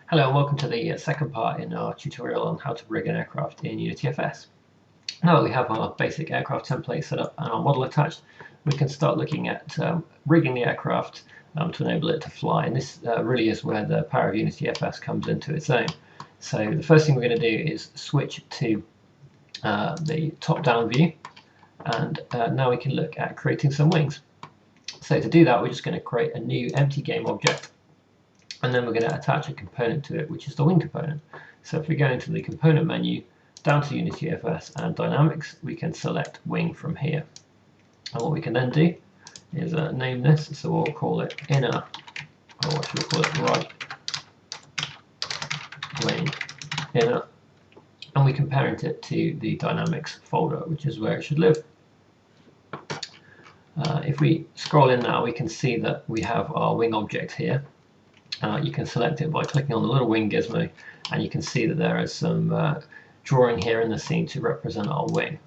Hello and welcome to the second part in our tutorial on how to rig an aircraft in UnityFS. Now that we have our basic aircraft template set up and our model attached, we can start looking at rigging the aircraft to enable it to fly. And this really is where the power of UnityFS comes into its own. So the first thing we're going to do is switch to the top-down view, and now we can look at creating some wings. So to do that, we're just going to create a new empty game object, and then we're going to attach a component to it, which is the wing component. So if we go into the component menu, down to UnityFS and Dynamics, we can select wing from here. And what we can then do is name this, so we'll call it inner, or what should we call it, right wing inner, and we can parent it to the Dynamics folder, which is where it should live. If we scroll in now, we can see that we have our wing object here. You can select it by clicking on the little wing gizmo, and you can see that there is some drawing here in the scene to represent our wing.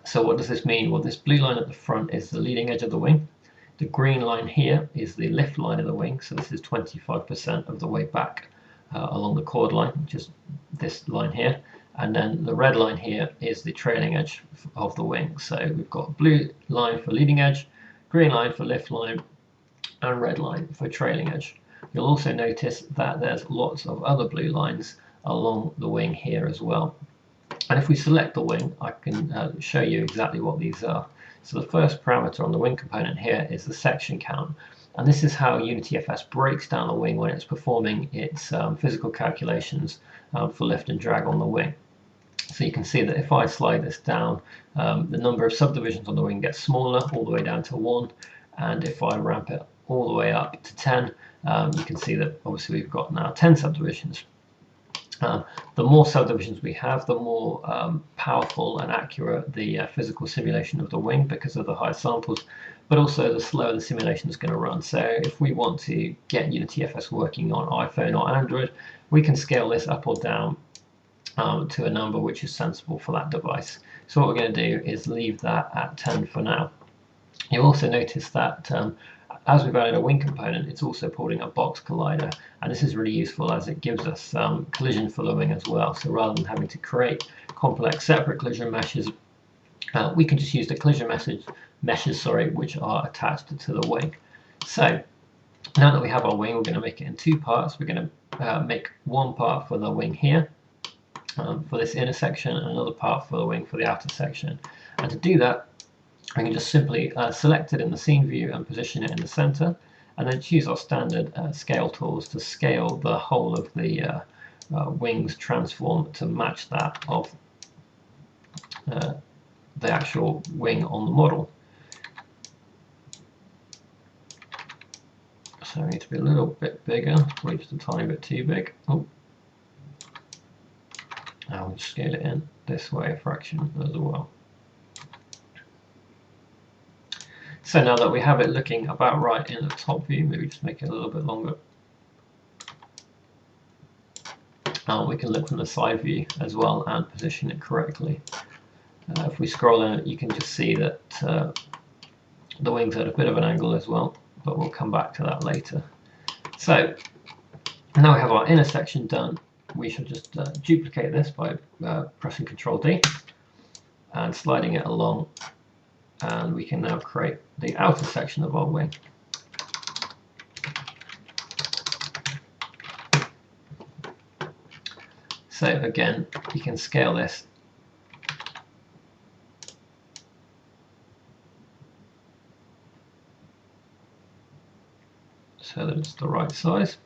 So what does this mean? Well, this blue line at the front is the leading edge of the wing. The green line here is the lift line of the wing, so this is 25% of the way back along the chord line, which is this line here. And then the red line here is the trailing edge of the wing. So we've got blue line for leading edge, green line for lift line, and red line for trailing edge. You'll also notice that there's lots of other blue lines along the wing here as well. And if we select the wing, I can show you exactly what these are. So the first parameter on the wing component here is the section count. And this is how UnityFS breaks down the wing when it's performing its physical calculations for lift and drag on the wing. So you can see that if I slide this down, the number of subdivisions on the wing gets smaller, all the way down to 1. And if I ramp it all the way up to 10, you can see that obviously we've got now 10 subdivisions. The more subdivisions we have, the more powerful and accurate the physical simulation of the wing, because of the higher samples, but also the slower the simulation is going to run. So if we want to get UnityFS working on iPhone or Android, we can scale this up or down to a number which is sensible for that device. So what we're going to do is leave that at 10 for now. You'll also notice that as we've added a wing component, it's also porting a box collider, and this is really useful as it gives us collision for the wing as well. So rather than having to create complex separate collision meshes, we can just use the collision meshes, which are attached to the wing. So now that we have our wing, we're going to make it in two parts. We're going to make one part for the wing here, for this inner section, and another part for the wing for the outer section. And to do that, I can just simply select it in the scene view and position it in the center, and then choose our standard scale tools to scale the whole of the wings transform to match that of the actual wing on the model. So I need to be a little bit bigger, probably just a tiny bit too big. Oh. Now we'll scale it in this way a fraction as well. So now that we have it looking about right in the top view, maybe just make it a little bit longer. We can look from the side view as well and position it correctly. If we scroll in, you can just see that the wings at a bit of an angle as well, but we'll come back to that later. So now we have our inner section done. We should just duplicate this by pressing Ctrl D and sliding it along. And we can now create the outer section of our wing. So again, you can scale this so that it's the right size.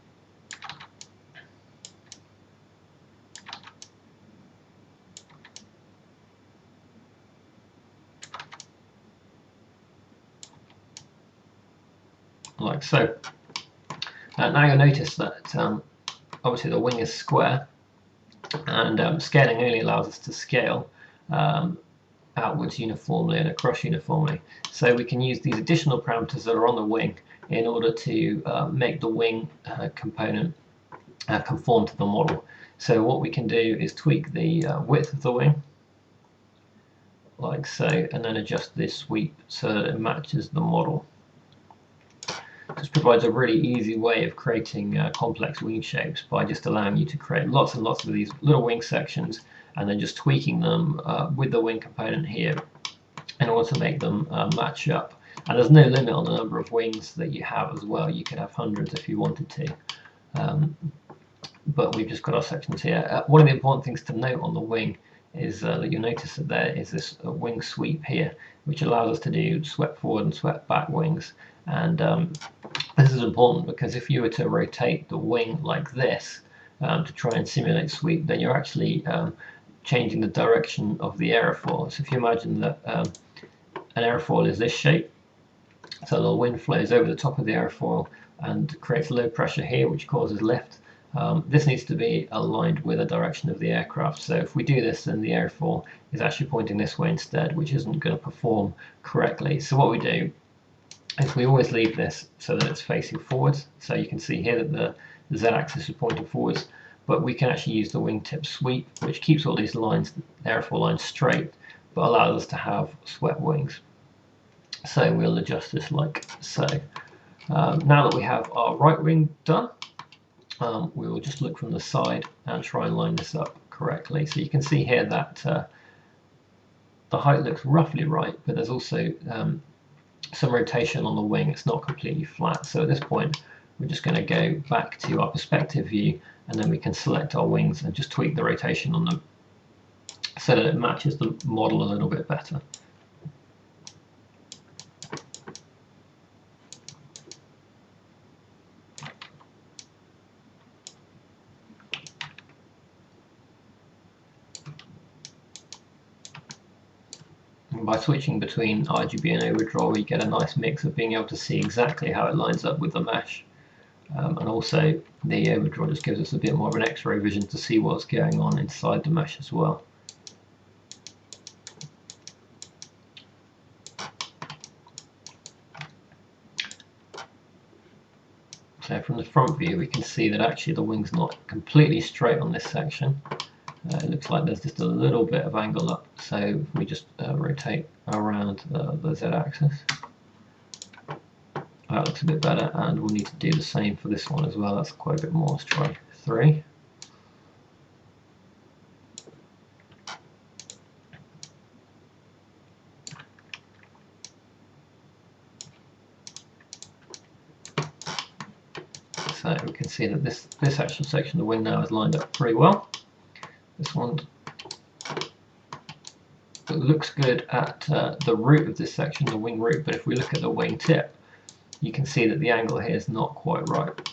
Like so. Now you'll notice that obviously the wing is square, and scaling only allows us to scale outwards uniformly and across uniformly. So we can use these additional parameters that are on the wing in order to make the wing component conform to the model. So what we can do is tweak the width of the wing, like so, and then adjust this sweep so that it matches the model. This provides a really easy way of creating complex wing shapes by just allowing you to create lots and lots of these little wing sections and then just tweaking them with the wing component here in order to make them match up. And there's no limit on the number of wings that you have as well. You could have hundreds if you wanted to. But we've just got our sections here. One of the important things to note on the wing is that you'll notice that there is this wing sweep here, which allows us to do swept forward and swept back wings. And this is important because if you were to rotate the wing like this to try and simulate sweep, then you're actually changing the direction of the aerofoil. So if you imagine that an aerofoil is this shape, so the wind flows over the top of the aerofoil and creates low pressure here, which causes lift. This needs to be aligned with the direction of the aircraft. So if we do this, then the airfoil is actually pointing this way instead, which isn't going to perform correctly. So what we do is we always leave this so that it's facing forwards. So you can see here that the z-axis is pointing forwards, but we can actually use the wingtip sweep, which keeps all these lines, airfoil lines, straight, but allows us to have swept wings. So we'll adjust this like so. Now that we have our right wing done, we will just look from the side and try and line this up correctly. So you can see here that the height looks roughly right, but there's also some rotation on the wing. It's not completely flat. So at this point, we're just going to go back to our perspective view, and then we can select our wings and just tweak the rotation on them so that it matches the model a little bit better. By switching between RGB and overdraw, we get a nice mix of being able to see exactly how it lines up with the mesh. And also the overdraw just gives us a bit more of an X-ray vision to see what's going on inside the mesh as well. So from the front view, we can see that actually the wing's not completely straight on this section. It looks like there's just a little bit of angle up, so if we just rotate around the z-axis, that looks a bit better, and we'll need to do the same for this one as well. That's quite a bit more. Let's try 3. So we can see that this actual section of the wing now is lined up pretty well. This one looks good at the root of this section, the wing root, but if we look at the wing tip, you can see that the angle here is not quite right.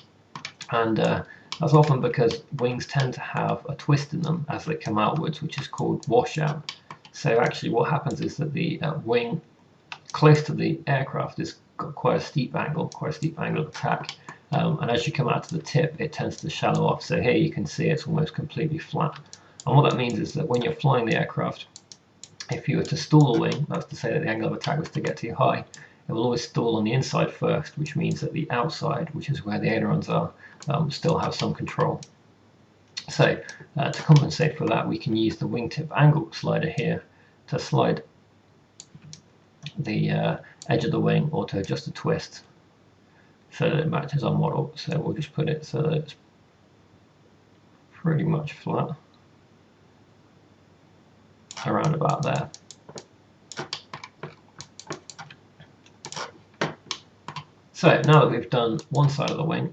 And that's often because wings tend to have a twist in them as they come outwards, which is called washout. So actually what happens is that the wing close to the aircraft has got quite a steep angle of attack. And as you come out to the tip, it tends to shallow off. So here you can see it's almost completely flat. And what that means is that when you're flying the aircraft, if you were to stall the wing, that's to say that the angle of attack was to get too high, it will always stall on the inside first, which means that the outside, which is where the ailerons are, still have some control. So to compensate for that, we can use the wingtip angle slider here to slide the edge of the wing or to adjust the twist so that it matches our model. So we'll just put it so that it's pretty much flat, around about there. So now that we've done one side of the wing,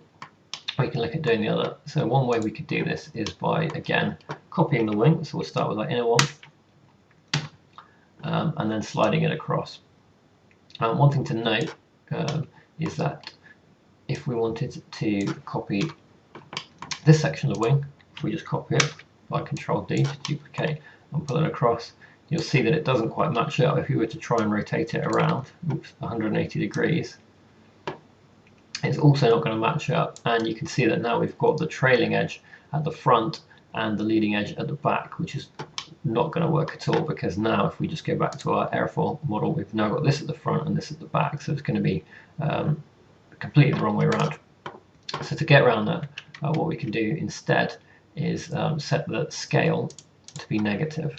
we can look at doing the other. So one way we could do this is by, again, copying the wing. So we'll start with our inner one and then sliding it across. One thing to note is that if we wanted to copy this section of the wing, if we just copy it by Control-D to duplicate and pull it across, you'll see that it doesn't quite match up. If you were to try and rotate it around 180 degrees, it's also not going to match up. And you can see that now we've got the trailing edge at the front and the leading edge at the back, which is not going to work at all, because now if we just go back to our airfoil model, we've now got this at the front and this at the back, so it's going to be completely the wrong way around. So to get around that, what we can do instead is set the scale to be negative,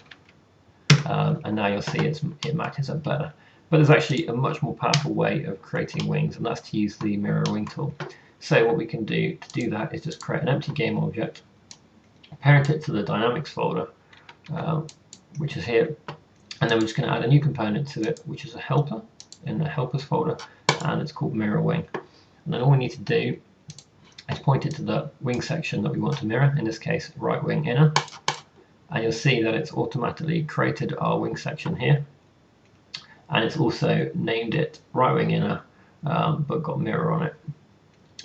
and now you'll see it matches up better. But there's actually a much more powerful way of creating wings, and that's to use the mirror wing tool. So what we can do to do that is just create an empty game object, parent it to the dynamics folder, which is here, and then we're just going to add a new component to it, which is a helper in the helpers folder, and it's called mirror wing. And then all we need to do is point it to the wing section that we want to mirror, in this case right wing inner, and you'll see that it's automatically created our wing section here, and it's also named it right wing inner, but got mirror on it.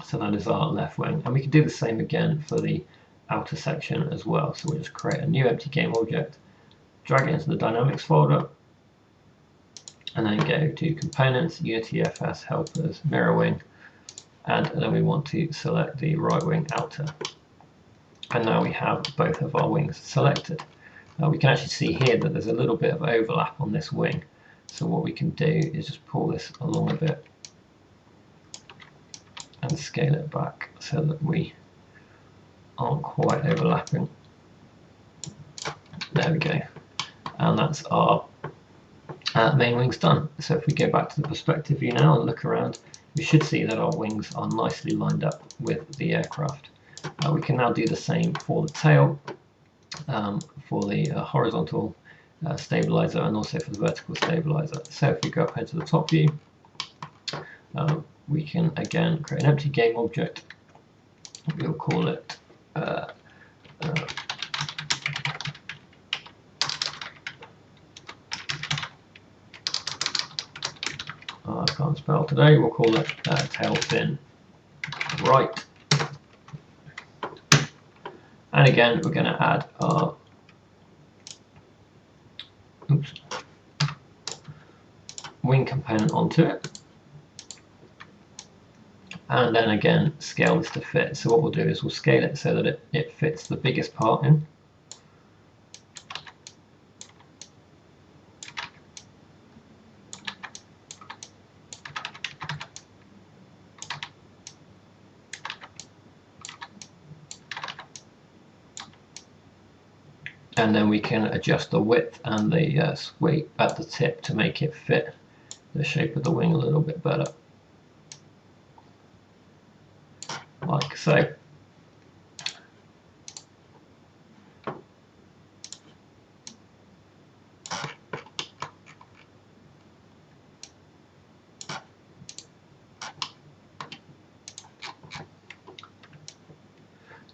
So that is our left wing, and we can do the same again for the outer section as well. So we'll just create a new empty game object, drag it into the dynamics folder, and then go to components, UnityFS helpers, mirror wing, and then we want to select the right wing outer. And now we have both of our wings selected. Now we can actually see here that there's a little bit of overlap on this wing. So what we can do is just pull this along a bit and scale it back so that we aren't quite overlapping. There we go. And that's our main wings done. So if we go back to the perspective view now and look around, we should see that our wings are nicely lined up with the aircraft. We can now do the same for the tail, for the horizontal stabilizer, and also for the vertical stabilizer. So if we go up here to the top view, we can again create an empty game object. We'll call it I can't spell today. We'll call it tail fin right. And again, we're going to add our wing component onto it. And then again, scale this to fit. So what we'll do is we'll scale it so that it fits the biggest part in. And then we can adjust the width and the sweep at the tip to make it fit the shape of the wing a little bit better. Like so.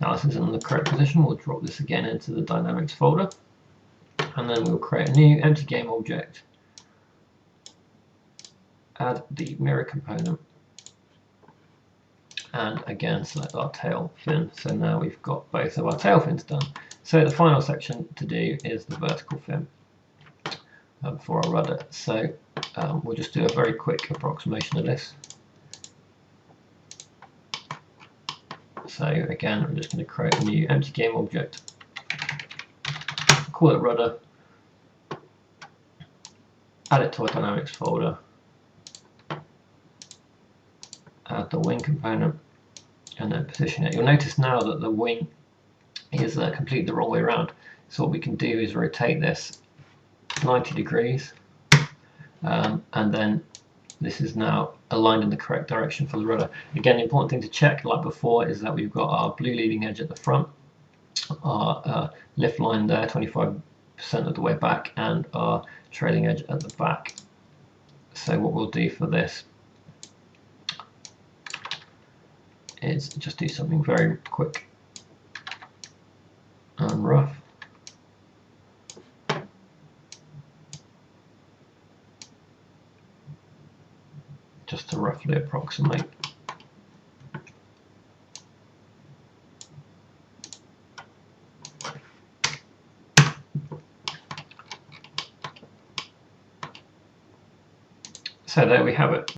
Now this is in the correct position. We'll drop this again into the dynamics folder, and then we'll create a new empty game object, add the mirror component, and again select our tail fin. So now we've got both of our tail fins done. So the final section to do is the vertical fin for our rudder. So we'll just do a very quick approximation of this. So again, I'm just going to create a new empty game object, call it rudder, add it to our dynamics folder, add the wing component, and then position it. You'll notice now that the wing is completely the wrong way around. So what we can do is rotate this 90 degrees, and then this is now aligned in the correct direction for the rudder. Again, the important thing to check, like before, is that we've got our blue leading edge at the front, our lift line there 25% of the way back, and our trailing edge at the back. So what we'll do for this is just do something very quick and rough. Just to roughly approximate. So there we have it.